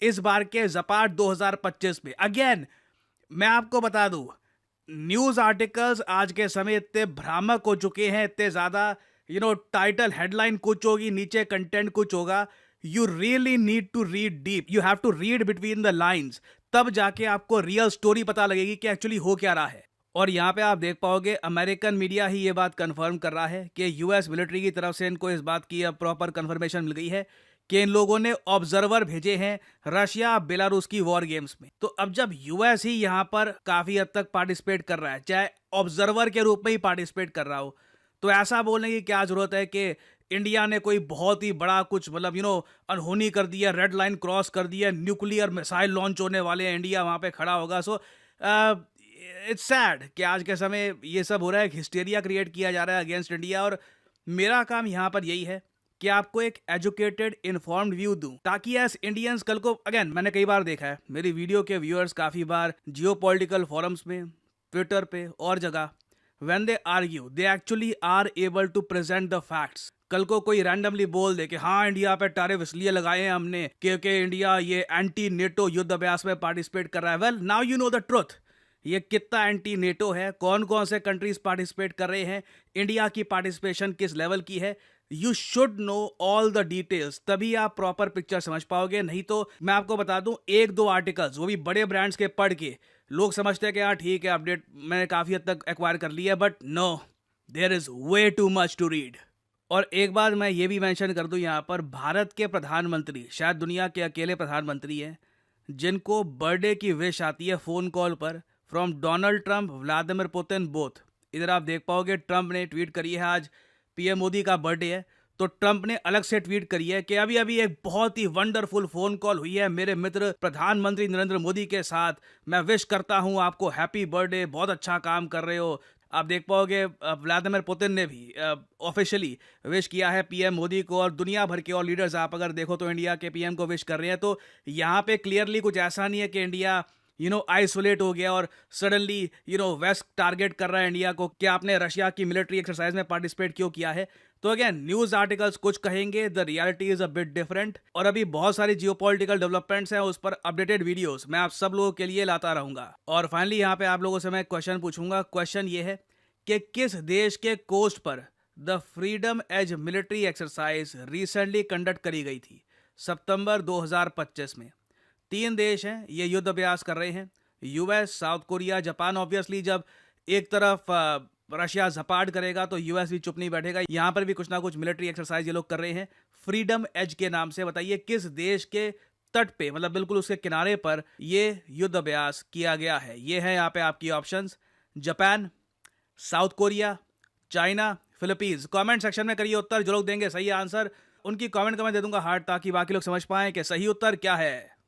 इस बार के जपाट 2025 में। अगेन मैं आपको बता दूं, न्यूज आर्टिकल्स आज के समय इतने भ्रामक हो चुके हैं, इतने ज्यादा टाइटल हेडलाइन कुछ होगी, नीचे कंटेंट कुछ होगा। You really need to read deep, you have to read between the lines, तब जाके आपको रियल स्टोरी पता लगेगी कि एक्चुअली हो क्या रहा है। और यहाँ पे आप देख पाओगे अमेरिकन मीडिया ही ये बात कंफर्म कर रहा है कि यूएस मिलिट्री की तरफ से इनको इस बात की अब प्रॉपर कंफर्मेशन मिल गई है कि इन लोगों ने ऑब्जर्वर भेजे हैं रशिया बेलारूस की वॉर गेम्स में। तो अब जब यूएस ही यहाँ पर काफी हद तक पार्टिसिपेट कर रहा है, चाहे ऑब्जर्वर के रूप में ही पार्टिसिपेट कर रहा हो, तो ऐसा बोलने की क्या जरूरत है कि इंडिया ने कोई बहुत ही बड़ा कुछ मतलब अनहोनी कर दिया, रेड लाइन क्रॉस कर दिया, न्यूक्लियर मिसाइल लॉन्च होने वाले हैं, इंडिया वहां पे खड़ा होगा। सो इट्स सैड कि आज के समय ये सब हो रहा है, हिस्टेरिया क्रिएट किया जा रहा है अगेंस्ट इंडिया। और मेरा काम यहाँ पर यही है कि आपको एक एजुकेटेड इन्फॉर्म्ड व्यू दूं, ताकि एज इंडियंस कल को, अगेन मैंने कई बार देखा है मेरी वीडियो के व्यूअर्स काफी बार जियोपॉलिटिकल फोरम्स में, ट्विटर पे और जगह, when they argue they actually are able to present the facts. कल को कोई रैंडमली बोल दे कि हाँ इंडिया पे टैरिफ इसलिए लगाए हैं हमने क्योंकि इंडिया ये एंटी नेटो युद्ध अभ्यास में पार्टिसिपेट कर रहा है। Well now you know the truth, ये कितना एंटी नेटो है, कौन कौन से कंट्रीज पार्टिसिपेट कर रहे हैं, इंडिया की पार्टिसिपेशन किस लेवल की है। You should know all the details, तभी आप प्रॉपर पिक्चर समझ पाओगे। नहीं तो मैं आपको बता दूं, एक दो आर्टिकल्स वो भी बड़े ब्रांड्स के पढ़ के लोग समझते हैं कि हाँ ठीक है अपडेट मैंने काफी हद तक एक्वायर कर लिया है, but no, there is way too much to read. और एक बात मैं ये भी मेंशन कर दूं यहाँ पर, भारत के प्रधानमंत्री शायद दुनिया के अकेले प्रधानमंत्री हैं जिनको बर्थडे की विश आती है फोन कॉल पर from Donald Trump, Vladimir Putin both. इधर आप देख पाओगे ट्रंप ने ट्वीट करी है, आज पीएम मोदी का बर्थडे है, तो ट्रंप ने अलग से ट्वीट करी है कि अभी अभी एक बहुत ही वंडरफुल फोन कॉल हुई है मेरे मित्र प्रधानमंत्री नरेंद्र मोदी के साथ, मैं विश करता हूं आपको हैप्पी बर्थडे, बहुत अच्छा काम कर रहे हो। आप देख पाओगे व्लादिमीर पुतिन ने भी ऑफिशियली विश किया है पीएम मोदी को, और दुनिया भर के और लीडर्स आप अगर देखो तो इंडिया के पीएम को विश कर रहे हैं। तो यहाँ पे क्लियरली कुछ ऐसा नहीं है कि इंडिया आइसोलेट हो गया और सडनली वेस्ट टारगेट कर रहा है इंडिया को कि आपने रशिया की मिलिट्री एक्सरसाइज में पार्टिसिपेट क्यों किया है। तो अगेन न्यूज आर्टिकल्स कुछ कहेंगे, the reality is a bit different. और अभी बहुत सारी जियोपॉलिटिकल डेवलपमेंट्स हैं, उस पर अपडेटेड वीडियोस मैं आप सब लोगों के लिए लाता रहूंगा। और फाइनली यहाँ पे आप लोगों से मैं क्वेश्चन पूछूंगा। क्वेश्चन ये है कि किस देश के कोस्ट पर the freedom edge military exercise recently conduct करी गई थी सितंबर 2025 में। 3 देश हैं ये युद्ध अभ्यास कर रहे हैं, US, south Korea, Japan. Obviously जब एक तरफ रशिया झपाट करेगा तो यूएस भी चुप नहीं बैठेगा, यहाँ पर भी कुछ ना कुछ मिलिट्री एक्सरसाइज ये लोग कर रहे हैं फ्रीडम एज के नाम से। बताइए किस देश के तट पे, मतलब बिल्कुल उसके किनारे पर ये युद्ध अभ्यास किया गया है। ये है यहाँ पे आपकी options, Japan, south Korea, China, Philippines. Comment section में करिए उत्तर, जो लोग देंगे सही आंसर उनकी कमेंट का मैं दे दूंगा हार्ट, ताकि बाकी लोग समझ पाएं कि सही उत्तर क्या है।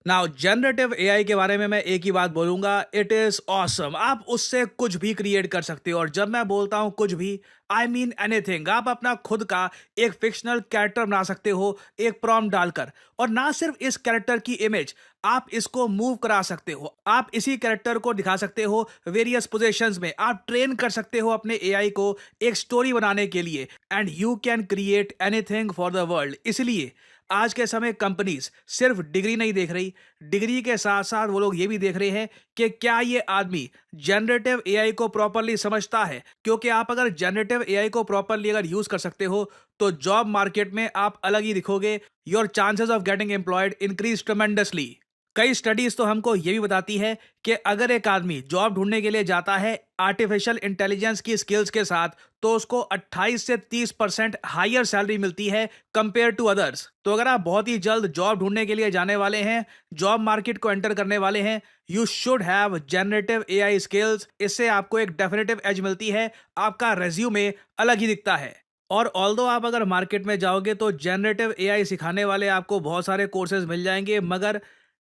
नाउ जनरेटिव एआई के बारे में मैं एक ही बात बोलूंगा, इट इज ऑसम। आप उससे कुछ भी क्रिएट कर सकते हो, और जब मैं बोलता हूं कुछ भी, आई मीन एनीथिंग। आप अपना खुद का एक फिक्शनल कैरेक्टर बना सकते हो एक प्रॉम्प्ट डालकर, और ना सिर्फ इस कैरेक्टर की इमेज, आप इसको मूव करा सकते हो, आप इसी कैरेक्टर को दिखा सकते हो वेरियस पोजीशंस में, आप ट्रेन कर सकते हो अपने एआई को एक स्टोरी बनाने के लिए, and you can create anything for the world. इसलिए आज के समय कंपनीज सिर्फ डिग्री नहीं देख रही, डिग्री के साथ साथ वो लोग ये भी देख रहे हैं कि क्या ये आदमी जनरेटिव एआई को प्रॉपरली समझता है। क्योंकि आप अगर जनरेटिव एआई को प्रॉपरली अगर यूज कर सकते हो तो जॉब मार्केट में आप अलग ही दिखोगे, your chances of getting employed increase tremendously. कई स्टडीज तो हमको ये भी बताती है कि अगर एक आदमी जॉब ढूंढने के लिए जाता है आर्टिफिशियल इंटेलिजेंस की स्किल्स के साथ, तो उसको 28 से 30% हायर सैलरी मिलती है कंपेयर टू अदर्स। तो अगर आप बहुत ही जल्द जॉब ढूंढने के लिए जाने वाले हैं, जॉब मार्केट को एंटर करने वाले हैं, you should have generative AI skills. इससे आपको एक डेफिनेटिव एज मिलती है, आपका रेज्यूमे अलग ही दिखता है। और ऑल्दो आप अगर मार्केट में जाओगे तो जनरेटिव एआई सिखाने वाले आपको बहुत सारे कोर्सेज मिल जाएंगे, मगर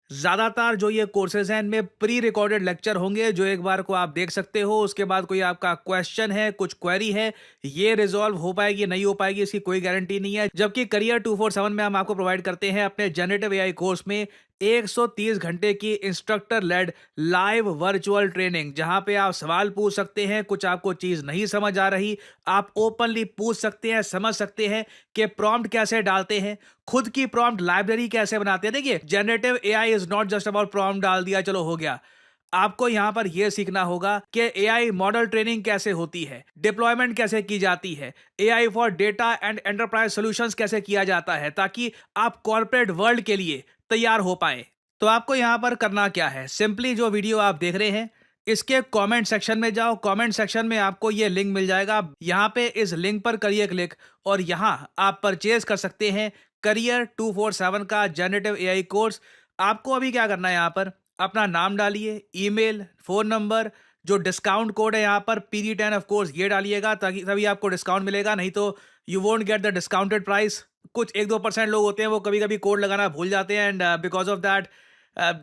ज्यादातर जो ये कोर्सेज हैं इनमें प्री रिकॉर्डेड लेक्चर होंगे जो एक बार को आप देख सकते हो। उसके बाद कोई आपका क्वेश्चन है, कुछ क्वेरी है, ये रिजॉल्व हो पाएगी नहीं हो पाएगी इसकी कोई गारंटी नहीं है। जबकि करियर 247 में हम आपको प्रोवाइड करते हैं अपने जनरेटिव एआई कोर्स में 130 घंटे की instructor led live virtual training, जहां पे आप सवाल पूछ सकते हैं, कुछ आपको चीज नहीं समझ आ रही, आप ओपनली पूछ सकते हैं, समझ सकते हैं कि प्रॉम्प्ट कैसे डालते हैं, खुद की प्रॉम्प्ट लाइब्रेरी कैसे बनाते हैं। देखिए, generative AI is not just about prompt डाल दिया चलो हो गया। आपको यहां पर यह सीखना होगा कि एआई मॉडल ट्रेनिंग कैसे होती है, डिप्लॉयमेंट कैसे की जाती है, AI for data and enterprise solutions कैसे किया जाता है, ताकि आप कॉर्पोरेट वर्ल्ड के लिए तैयार हो पाए। तो आपको यहां पर करना क्या है, सिंपली जो वीडियो आप देख रहे हैं इसके कमेंट सेक्शन में जाओ। कमेंट सेक्शन में आपको ये लिंक मिल जाएगा, यहां पे इस लिंक पर करिए क्लिक और यहां आप परचेज कर सकते हैं करियर 247 का जनरेटिव एआई कोर्स। आपको अभी क्या करना है, यहां पर अपना नाम डालिए, ईमेल, फोन नंबर, जो डिस्काउंट कोड है यहाँ पर PD10 ऑफ कोर्स ये डालिएगा, ताकि तभी आपको डिस्काउंट मिलेगा, नहीं तो you won't get the discounted price. कुछ 1-2% लोग होते हैं वो कभी कभी कोड लगाना भूल जाते हैं, and because of that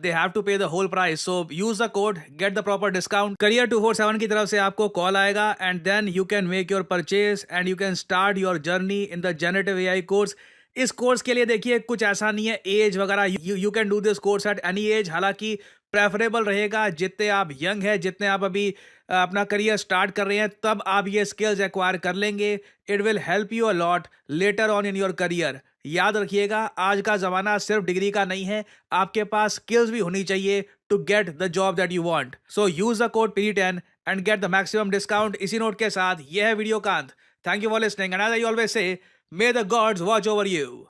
they have to pay the whole price. So use the code, get the proper discount. Career 247 की तरफ से आपको कॉल आएगा and then you can make your purchase and you can start your journey in the generative AI course. इस course के लिए देखिए कुछ ऐसा नहीं है एज वगैरह, you can do this course at any as. हालांकि प्रेफरेबल रहेगा जितने आप यंग हैं, जितने आप अभी अपना करियर स्टार्ट कर रहे हैं, तब आप ये स्किल्स एक्वायर कर लेंगे। It will help you a lot later on in your career. याद रखिएगा, आज का ज़माना सिर्फ डिग्री का नहीं है, आपके पास स्किल्स भी होनी चाहिए to get the job that you want. So use the code PD10 and get the maximum discount. इसी नोट के साथ यह है वीडियो का अंत। Thank you for listening and as I always say, may the gods watch over you.